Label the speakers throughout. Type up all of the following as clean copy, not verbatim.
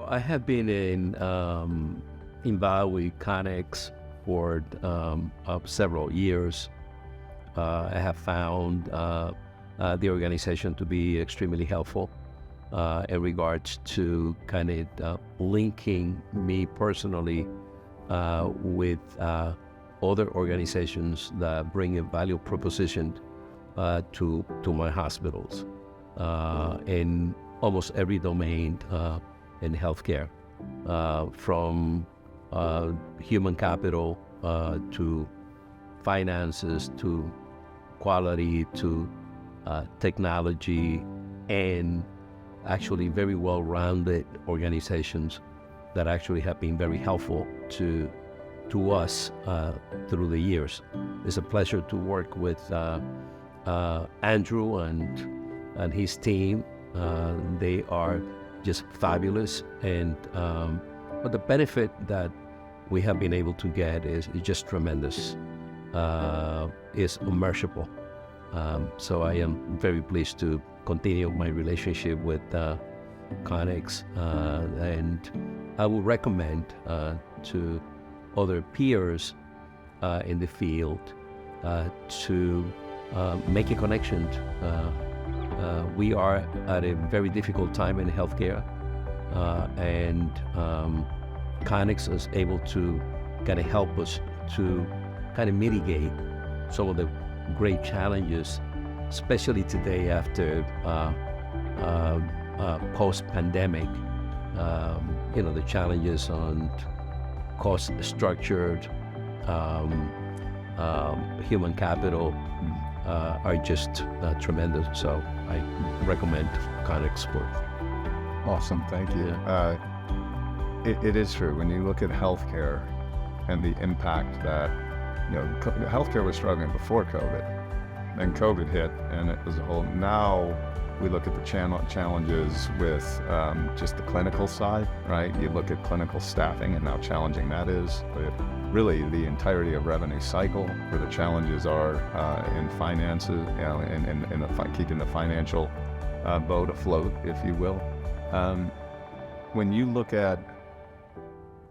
Speaker 1: I have been involved with Connex for several years. I have found the organization to be extremely helpful in regards to kind of linking me personally with other organizations that bring a value proposition to my hospitals in almost every domain in healthcare, from human capital to finances to quality to technology, and actually very well-rounded organizations that actually have been very helpful to us through the years. It's a pleasure to work with Andrew and his team. They are just fabulous, and but the benefit that we have been able to get is just tremendous. It's immeasurable. So I am very pleased to continue my relationship with Connex, and I would recommend to other peers in the field to make a connection. We are at a very difficult time in healthcare, and Connex is able to kind of help us to kind of mitigate some of the great challenges, especially today after post-pandemic. The challenges on cost structured, human capital are just tremendous. So I recommend Connex work.
Speaker 2: Awesome, thank you.
Speaker 1: Yeah.
Speaker 2: It is true. When you look at healthcare and the impact that, healthcare was struggling before COVID, then COVID hit, and it was a whole. Now we look at the challenges with just the clinical side, right? You look at clinical staffing and how challenging that is. But really, the entirety of revenue cycle, where the challenges are in finances, in keeping the financial boat afloat, if you will. When you look at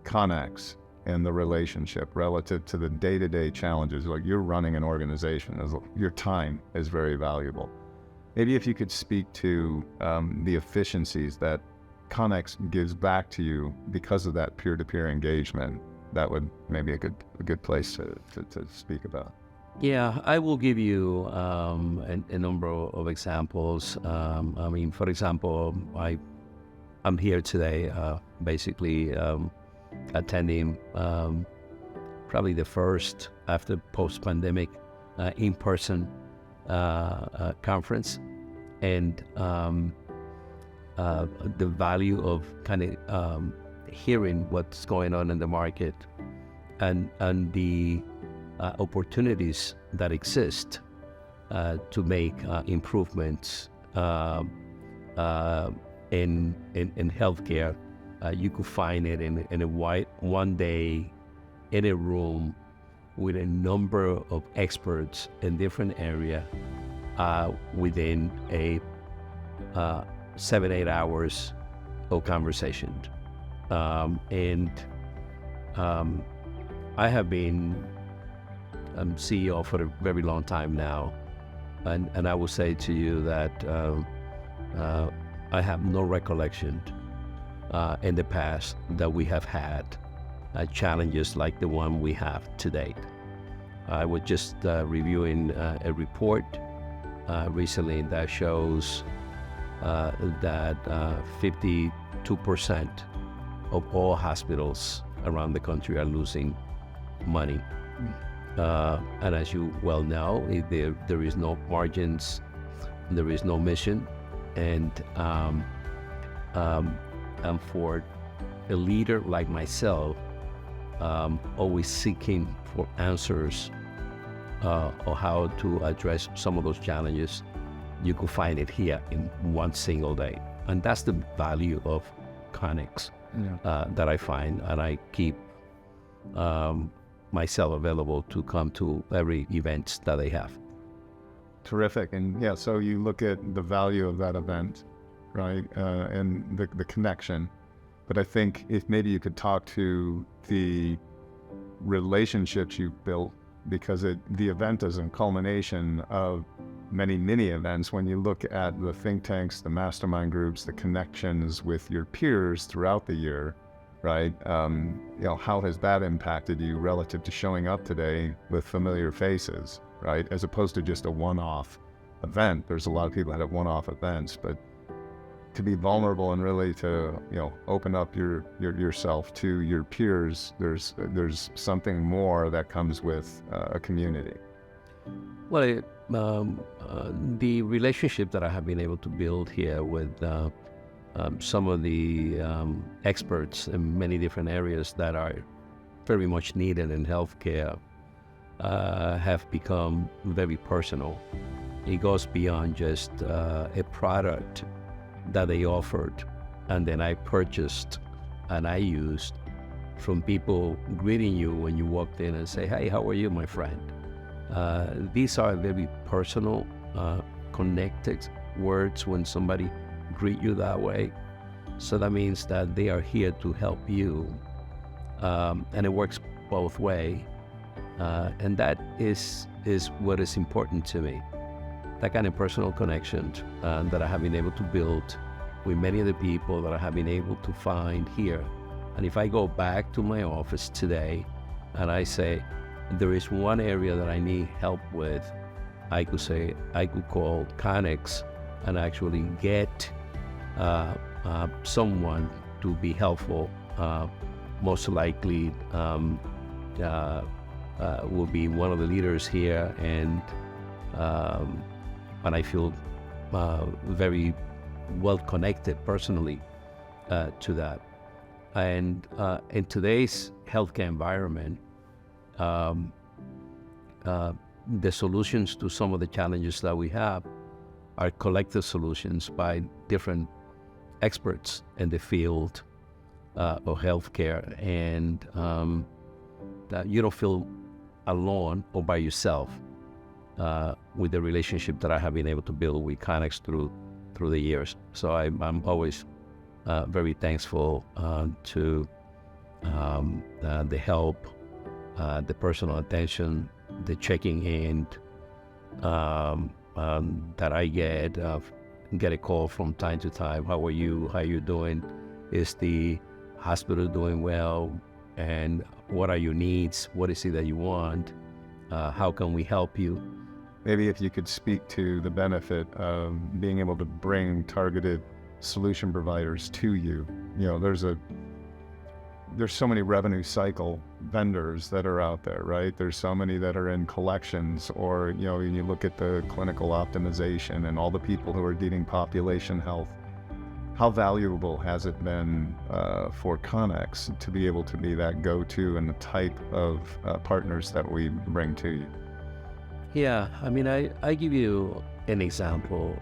Speaker 2: Connex and the relationship relative to the day-to-day challenges, like you're running an organization, your time is very valuable. Maybe if you could speak to the efficiencies that Connex gives back to you because of that peer-to-peer engagement, that would maybe a good place to speak about.
Speaker 1: Yeah, I will give you a number of examples. For example, I'm here today basically attending probably the first after post-pandemic in-person conference, and the value of kind of hearing what's going on in the market and the opportunities that exist to make improvements in healthcare. You could find it in a one day in a room with a number of experts in different area within a 7-8 hours of conversation. I have been CEO for a very long time now, and I will say to you that I have no recollection in the past that we have had challenges like the one we have today. I was just reviewing a report recently that shows that 52% of all hospitals around the country are losing money. And as you well know, there is no margins, there is no mission, and for a leader like myself, always seeking for answers on how to address some of those challenges, you could find it here in one single day. And that's the value of Connex that I find, and I keep myself available to come to every event that they have.
Speaker 2: Terrific. And so you look at the value of that event, right? And the connection But I think if maybe you could talk to the relationships you've built, because the event is a culmination of many mini events. When you look at the think tanks, the mastermind groups, the connections with your peers throughout the year, right? How has that impacted you relative to showing up today with familiar faces, right? As opposed to just a one-off event. There's a lot of people that have one-off events, but to be vulnerable and really to open up yourself to your peers, there's something more that comes with a community.
Speaker 1: Well, the relationship that I have been able to build here with some of the experts in many different areas that are very much needed in healthcare have become very personal. It goes beyond just a product that they offered and then I purchased and I used, from people greeting you when you walked in and say, "Hey, how are you, my friend?" These are very personal, connected words when somebody greet you that way. So that means that they are here to help you, and it works both ways. And that is what is important to me. That kind of personal connection that I have been able to build with many of the people that I have been able to find here. And if I go back to my office today and I say, there is one area that I need help with, I could call Connex and actually get someone to be helpful. Most likely will be one of the leaders here, and I feel very well connected personally to that. And in today's healthcare environment, the solutions to some of the challenges that we have are collective solutions by different experts in the field of healthcare, and that you don't feel alone or by yourself with the relationship that I have been able to build with Connex through the years. So I'm always very thankful to the help, the personal attention, the checking in that I get a call from time to time. How are you? How are you doing? Is the hospital doing well? And what are your needs? What is it that you want? How can we help you?
Speaker 2: Maybe if you could speak to the benefit of being able to bring targeted solution providers to you. There's so many revenue cycle vendors that are out there, right? There's so many that are in collections, or when you look at the clinical optimization and all the people who are doing population health. How valuable has it been for Connex to be able to be that go-to and the type of partners that we bring to you?
Speaker 1: Yeah, I mean, I give you an example.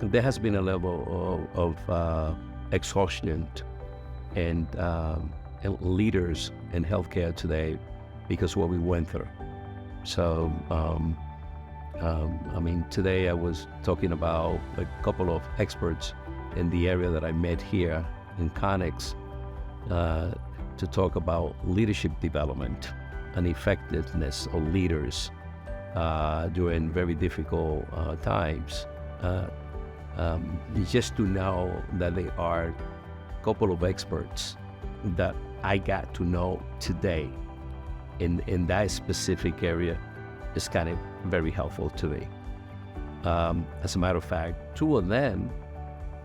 Speaker 1: There has been a level of exhaustion and leaders in healthcare today because what we went through. So, I mean, today I was talking about a couple of experts in the area that I met here in Connex to talk about leadership development and effectiveness of leaders during very difficult times. Just to know that they are a couple of experts that I got to know today in that specific area is kind of very helpful to me. As a matter of fact, two of them,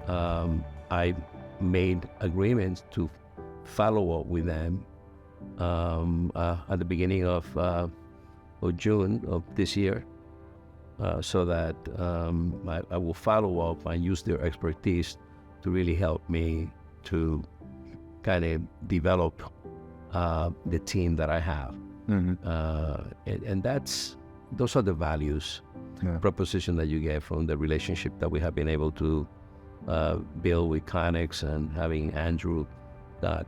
Speaker 1: I made agreements to follow up with them at the beginning of June of this year, so that I will follow up and use their expertise to really help me to kind of develop the team that I have. Mm-hmm. And those are the values, proposition that you get from the relationship that we have been able to build with Connex, and having Andrew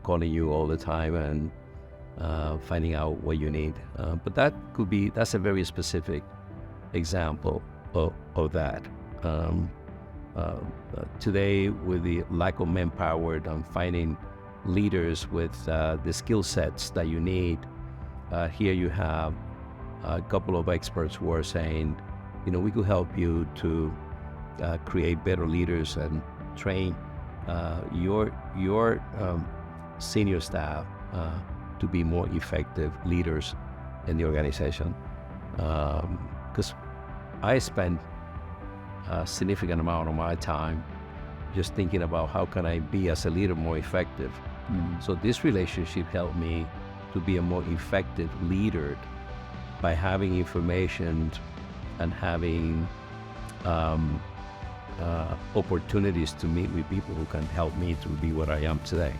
Speaker 1: calling you all the time and finding out what you need. But that's a very specific example of that. Today, with the lack of manpower and finding leaders with the skill sets that you need, here you have a couple of experts who are saying, we could help you to create better leaders and train your senior staff to be more effective leaders in the organization. Because I spend a significant amount of my time just thinking about how can I be as a leader more effective. So this relationship helped me to be a more effective leader by having information and having opportunities to meet with people who can help me to be what I am today.